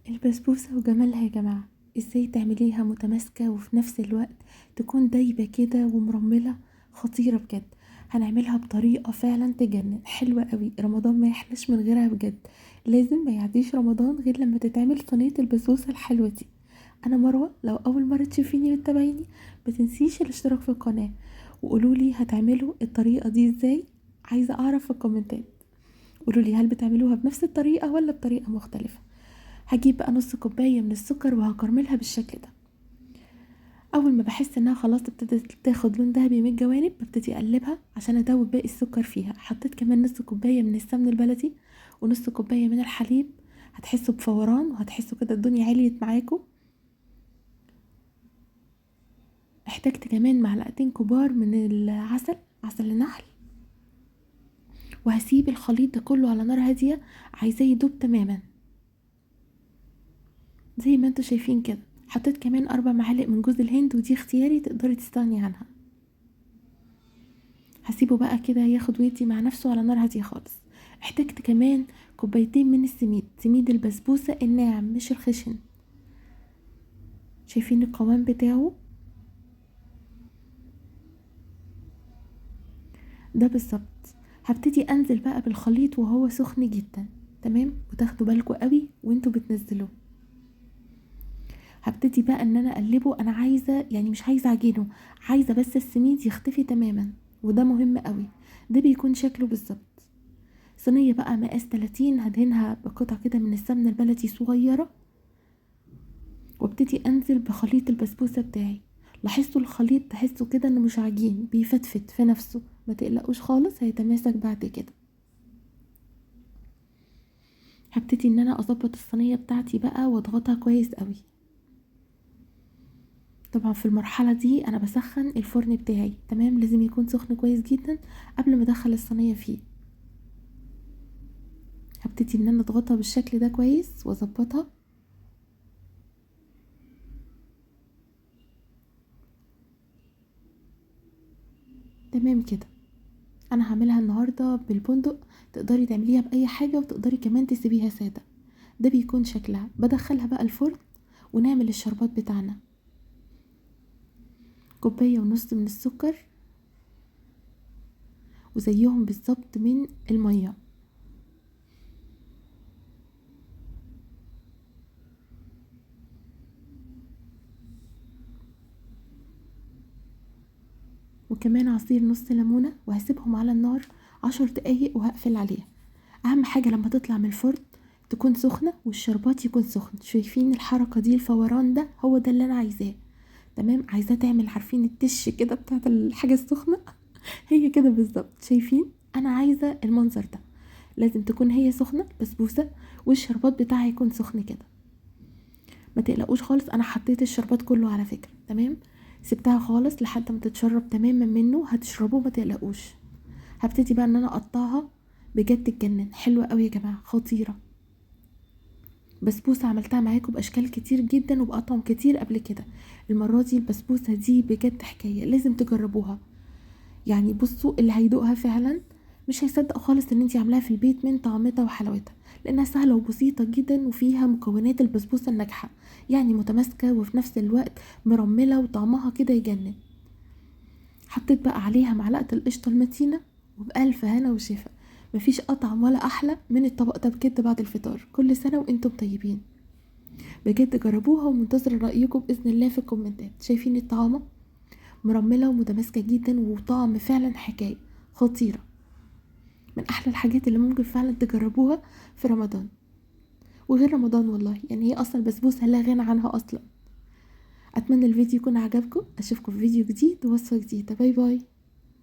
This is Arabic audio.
البسبوسة وجمالها يا جماعة، ازاي تعمليها متماسكة وفي نفس الوقت تكون دايبة كده ومرملة؟ خطيرة بجد. هنعملها بطريقة فعلا تجنن، حلوة قوي. رمضان ما يحلاش من غيرها بجد. لازم ما يعديش رمضان غير لما تتعمل صينية البسبوسة الحلوة دي. انا مروة، لو اول مرة تشوفيني وتتابعيني متنسيش الاشتراك في القناة، وقولولي هتعملوا الطريقة دي ازاي. عايزة اعرف في الكومنتات. قولولي هل بتعملوها بنفس الطريقة ولا بطريقة مختلفة. هجيب بقى نص كوباية من السكر وهكرملها بالشكل ده. اول ما بحس انها خلاص ابتدت تاخد لون ذهبي من الجوانب ببتدي اقلبها عشان ادوب باقي السكر فيها. حطيت كمان نص كوباية من السمن البلدي ونص كوباية من الحليب. هتحسوا بفوران وهتحسوا كده الدنيا عليت معاكم. احتاجت كمان معلقتين كبار من العسل، عسل النحل. وهسيب الخليط ده كله على نار هادية، عايزاه يدوب تماما زي ما انتوا شايفين كده. حطيت كمان 4 معالق من جوز الهند، ودي اختياري تقدري تستغني عنها. هسيبه بقى كده ياخد ويدي مع نفسه على نار هاديه خالص. احتاجت كمان كوبايتين من سميد البسبوسه الناعم مش الخشن. شايفين القوام بتاعه ده بالظبط. هبتدي انزل بقى بالخليط وهو سخن جدا، تمام. وتاخدوا بالكوا قوي وانتوا بتنزلوه. هبتدي بقى ان انا اقلبه. انا عايزه يعني مش عايزه اعجنه، عايزه بس السميد يختفي تماما، وده مهم قوي. ده بيكون شكله بالظبط. صينيه بقى مقاس 30 هدهنها بقطع كده من السمنه البلدي صغيره، وابتدي انزل بخليط البسبوسه بتاعي. لاحظتوا الخليط تحسوا كده انه مش عجين، بيفتفت في نفسه. ما تقلقوش خالص، هيتماسك بعد كده. هبتدي ان انا اظبط الصينيه بتاعتي بقى واضغطها كويس قوي. طبعا في المرحله دي انا بسخن الفرن بتاعي، تمام. لازم يكون سخن كويس جدا قبل ما ادخل الصينيه فيه. هبتدي ان انا اضغطها بالشكل ده كويس واظبطها. تمام كده. انا هعملها النهارده بالبندق، تقدري تعمليها باي حاجه وتقدري كمان تسيبيها ساده. ده بيكون شكلها. بدخلها بقى الفرن ونعمل الشربات بتاعنا. كوبايه ونص من السكر وزيهم بالظبط من الميه. وكمان عصير نص ليمونه، وهسيبهم على النار 10 دقايق وهقفل عليها. اهم حاجه لما تطلع من الفرن تكون سخنه والشربات يكون سخن. شايفين الحركه دي؟ الفوران ده هو ده اللي انا عايزاه، تمام. عايزاه تعمل عارفين التش كده بتاعت الحاجه السخنه هي كده بالظبط. شايفين؟ انا عايزه المنظر ده. لازم تكون هي سخنه البسبوسه والشربات بتاعها يكون سخن كده. ما تقلقوش خالص، انا حطيت الشربات كله على فكره، تمام. سبتها خالص لحد ما تتشرب تماما منه. هتشربوه ما تقلقوش. هبتدي بقى ان انا اقطعها. بجد تجنن، حلوه قوي يا جماعه، خطيره. بسبوسه عملتها معاكم باشكال كتير جدا وبأطعم كتير قبل كده. المره دي البسبوسه دي بجد حكايه، لازم تجربوها. يعني بصوا، اللي هيدوقها فعلا مش هيصدق خالص ان انتي عاملاها في البيت من طعمتها وحلاوتها، لانها سهله وبسيطه جدا وفيها مكونات البسبوسه الناجحه. يعني متماسكه وفي نفس الوقت مرمله وطعمها كده يجنن. حطيت بقى عليها معلقه القشطه المتينه، وبألف هنا وشفا. مفيش اطعم ولا احلى من الطبق ده بجد بعد الفطار. كل سنه وانتم طيبين. بجد جربوها ومنتظره رايكم باذن الله في الكومنتات. شايفين الطعامه مرمله ومتماسكه جدا وطعم فعلا حكايه خطيره. من احلى الحاجات اللي ممكن فعلا تجربوها في رمضان وغير رمضان والله. يعني هي اصلا البسبوسه لا غنى عنها اصلا. اتمنى الفيديو يكون عجبكم. اشوفكم في فيديو جديد ووصفه جديده. باي باي.